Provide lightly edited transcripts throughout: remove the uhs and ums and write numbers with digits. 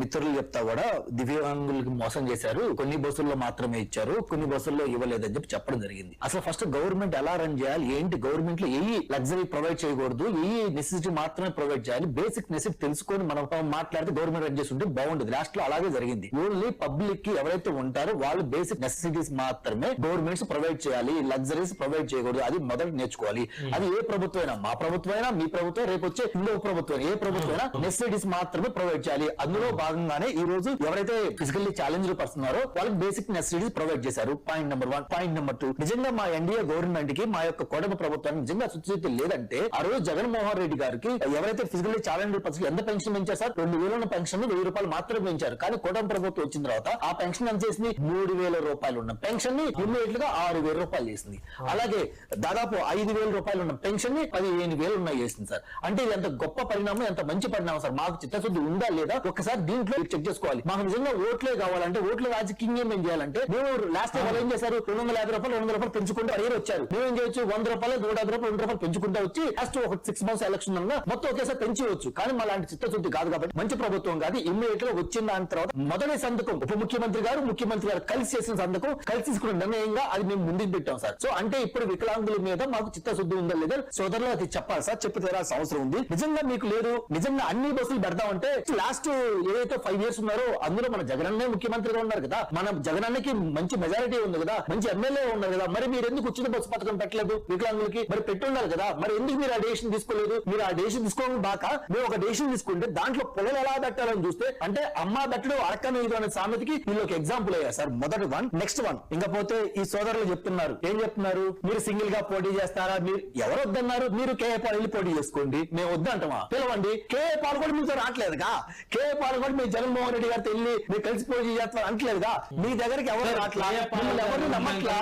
మిత్రులు చెప్తా కూడా దివ్యాంగులకి మోసం చేశారు, కొన్ని బస్సుల్లో మాత్రమే ఇచ్చారు, కొన్ని బస్సుల్లో ఇవ్వలేదని చెప్పడం జరిగింది. అసలు ఫస్ట్ గవర్నమెంట్ ఎలా రన్ చేయాలి, ఏంటి, గవర్నమెంట్ లో ఏ లగ్జరీ ప్రొవైడ్ చేయకూడదు, ఏ నెసెసిటీ మాత్రమే ప్రొవైడ్ చేయాలి, బేసిక్ నెసెసిటీ తెలుసుకొని మనం మాట్లాడితే గవర్నమెంట్ రన్ చేస్తుంటే బాగుంటుంది. లాస్ట్ లో అలాగే జరిగింది. ఓన్లీ పబ్లిక్ కి ఎవరైతే ఉంటారో వాళ్ళు బేసిక్ నెసెసిటీస్ మాత్రమే గవర్నమెంట్స్ ప్రొవైడ్ చేయాలి, లగ్జరీస్ ప్రొవైడ్ చేయకూడదు. అది మొదటి నేర్చుకోవాలి. అది ఏ ప్రభుత్వమైనా, మా ప్రభుత్వమైనా, మీ ప్రభుత్వం, రేపు వచ్చే ఇంకో ప్రభుత్వం, ఏ ప్రభుత్వమైనా నెసెసిటీస్ మాత్రమే ప్రొవైడ్ చేయాలి. అందులో భాగంగానే ఈ రోజు ఎవరైతే ఫిజికల్లీ ఛాలెంజ్డ్ పర్సన్ వాళ్ళకి బేసిక్ నెసెసిటీస్ ప్రొవైడ్ చేశారు. Point number 1. పాయింట్ నెంబర్ 2, నిజంగా మా ఎన్డీఏ గవర్నమెంట్ కి, మా యొక్క కూటమి ప్రభుత్వానికి నిజంగా సుస్థితి లేదంటే ఆ రోజు జగన్మోహన్ రెడ్డి గారికి ఎవరైతే ఫిజికల్లీ ఛాలెంజ్డ్ పర్సన్ ఎంత పెన్షన్ పెంచారు సార్? 2000 ఉన్న పెన్షన్ 1000 రూపాయలు మాత్రమే పెంచారు. కానీ కూటమి ప్రభుత్వం వచ్చిన తర్వాత ఆ పెన్షన్ ఎంత చేసింది? 3000 రూపాయలు ఉన్న పెన్షన్ ని ఇమ్మీడియట్ గా 6000 రూపాయలు చేసింది. అలాగే దాదాపు 5000 రూపాయలు ఉన్న పెన్షన్ ని 15000 ఉన్నాయి చేసింది సార్. అంటే ఇది ఎంత గొప్ప పరిణామం, ఎంత మంచి పరిణామం సార్. మాకు చిత్తశుద్ధి ఉందా లేదా ఒకసారి దీంట్లో చెక్ చేసుకోవాలి. మాకు నిజంగా ఓట్లే కావాలంటే, ఓట్ల రాజకీయం ఏం చేయాలంటే, మేము లాస్ట్ టైం వాళ్ళు ఏం చేశారు? 250 రూపాయలు 200 రూపాయలు పెంచుకుంటూ అడిగారు వచ్చారు. మేము ఏం చేయొచ్చు? 100 రూపాయలు 150 రూపాయలు 200 రూపాయలు పెంచుకుంటూ వచ్చి లాస్ట్ ఒక 6 మంత్స్ ఎలక్షన్ అన్నా మొత్తం ఒకేసారి పెంచవచ్చు. కానీ మా లాంటి చిత్తశుద్ధి కాదు కాబట్టి, మంచి ప్రభుత్వం కాదు. ఇమ్మీడియట్ గా వచ్చిన దాని తర్వాత మొదటి సంతకం ఉప ముఖ్యమంత్రి గారు, ముఖ్యమంత్రి గారు కలిసి చేసిన సంతకం, కలిసి తీసుకున్న నిర్ణయంగా అది మేము ముందుకు పెట్టాం సార్. సో అంటే ఇప్పుడు వికలాంగుల మీద మాకు చిత్తశుద్ధి ఉందా లేదా సోదరులు అది చెప్పాలి సార్. చెప్పి తీరాల్సిన అవసరం ఉంది. నిజంగా మీకు లేదు, నిజంగా అన్ని బస్సులు పెడతామంటే లాస్ట్ ఏదైతే 5 years ఉన్నారో అందులో మన జగనన్నే ముఖ్యమంత్రిగా ఉన్నారు కదా, మన జగనన్నకి మంచి మెజారిటీ ఉంది కదా, మంచి ఎమ్మెల్యే ఉన్నారు కదా, మరి మీరు ఎందుకు ఉచిత బస్సు పథకం పెట్టలేదు వికలాంగులకి? మరి పెట్టి ఉండాలి కదా. మరి ఎందుకు మీరు ఆ డెసిషన్ తీసుకోలేదు? మీరు ఆ డెసిషన్ తీసుకోవడం బాక మేము ఒక డెసిషన్ తీసుకుంటే దాంట్లో పొలం ఎలా పెట్టాలని చూస్తే, అంటే అమ్మ బెట్టడు అరకను ఇది అనే సామెతకి వీళ్ళు ఒక ఎగ్జాంపుల్ అయ్యారు సార్. మొదటి 1. నెక్స్ట్ 1 ఇంకపోతే ఈ సోదరులు చెప్తున్నారు, ఏం చెప్తున్నారు? మీరు సింగిల్ గా పోటీ చేస్తారా? మీరు ఎవరు వద్దన్నారు? మీరు కేఏ పాల్ వెళ్ళి పోటీ చేసుకోండి. మేము వద్దంటామా? పిలవండి. కేఏ పాల్ కూడా మీతో రావట్లేదుగా. కేఏ పాల్ కూడా మీ జగన్మోహన్ రెడ్డి గారితో వెళ్ళి మీరు కలిసి పోటీ చేస్తారు అంటలేదుగా. మీ దగ్గరికి ఎవరు రావట్లేదు, ఎవరు నమ్మట్లా.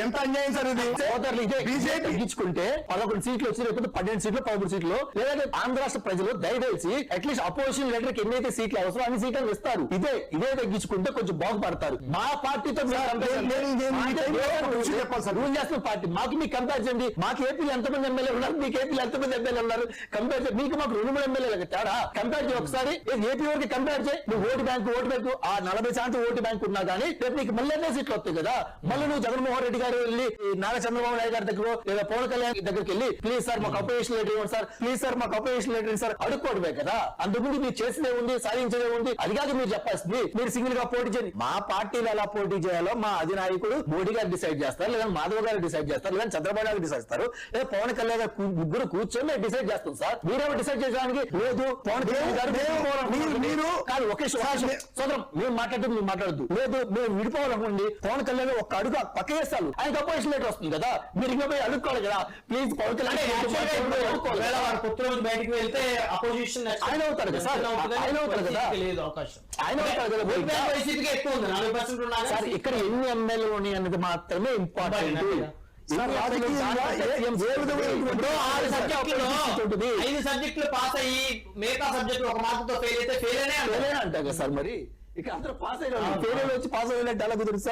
ఎంత అన్యాయం సార్ ఇది. సోదరులు ఇదే బీజేపీ తగ్గించుకుంటే 11 సీట్లు వచ్చి రేపు 12 సీట్లు 13 సీట్లు, లేదంటే ఆంధ్ర రాష్ట్ర ప్రజలు దయచేసి అట్లీస్ట్ అపోజిషన్ లీడర్ కి ఎన్నైతే సీట్లు అవసరం అన్ని సీట్లు ఇస్తారు. ఇదే తగ్గించుకుంటే కొంచెం బాగుపడతారు. మా పార్టీతో రూల్ చేస్తున్న పార్టీ మాకు మీకు కంపేర్ చేయండి. మాకు ఏపీలో ఎంతమంది ఎమ్మెల్యే ఉన్నారు, మీకు ఏపీలో ఎంతమంది ఎమ్మెల్యే ఉన్నారు? కంపేర్ చేయండి. మీకు మాకు 2-3 ఎమ్మెల్యేలు తేడా. కంపేర్ చేయి ఒకసారి. ఏపీ వరకు కంపేర్ చేయి. నువ్వు ఓటు బ్యాంకు ఆ 40% ఓటు బ్యాంకు ఉన్నా కానీ రేపు నీకు మళ్ళీ ఎన్నో సీట్లు వస్తాయి కదా. మళ్ళీ నువ్వు జగన్మోహన్ రెడ్డి గారు వెళ్ళి నారా చంద్రబాబు నాయుడు గారి దగ్గర లేదా పవన్ కళ్యాణ్ దగ్గరికి వెళ్ళి ప్లీజ్ సార్ మాకు అపోజిషన్ లీడర్ ఇవ్వండి సార్, ప్లీజ్ సార్ మాకు అపోజిషన్ లీడర్ సార్ అడుక్కోవడమే కదా. అందుకు మీరు చేసేదే ఉంది, సాధించేదే ఉంది. అది కాదు మీరు చెప్పాల్సింది. మీరు సింగిల్ గా పోటీ చేయండి. మా పార్టీలు ఎలా పోటీ చేయాలో మా అధినాయకుడు మోడీ గారు డిసైడ్ చేస్తారు, లేదా మాధవ్ గారు డిసైడ్ చేస్తారు, లేదా చంద్రబాబు నాయుడు డిసైడ్ చేస్తారు, లేదా పవన్ కళ్యాణ్ గారు ముగ్గురు కూర్చొని మేము డిసైడ్ చేస్తాం సార్. మీరేమో డిసైడ్ చేయడానికి లేదు. పవన్ కళ్యాణ్ గారు మీరు కాదు ఒకే సోదరం మేము మాట్లాడద్దు లేదు. మేము విడిపోవాలనుకోండి. పవన్ కళ్యాణ్ ఒక అడుగు పక్క చేస్తాను, ఆయనకు అపోజిషన్ లెటర్ వస్తుంది కదా. మీరు ఇంకా పోయి అడుక్కోవాలి కదా. ప్లీజ్ పవన్ కళ్యాణ్ బయటకు వెళ్తే అపోజిషన్ ఆయన అవుతారు కదా సార్. ఆయన అవుతారు కదా. ఆయన అవుతారు కదా. సార్ ఇక్కడ ఎన్ని ఎమ్మెల్యేలు ఉన్నాయి అన్నది మాత్రమే ఇంపార్టెంట్. 5 సబ్జెక్టులు పాస్ అయ్యి మిగతా సబ్జెక్టులు ఒక మార్కుతో ఫెయిల్ అయితే ఫెయిల్ అనే అంటారు కదా సార్. మరి ఇక అందరూ పాస్ అయినా ఫెయిల్ వచ్చి పాస్ అయినట్టు ఎలా కుదురు సార్?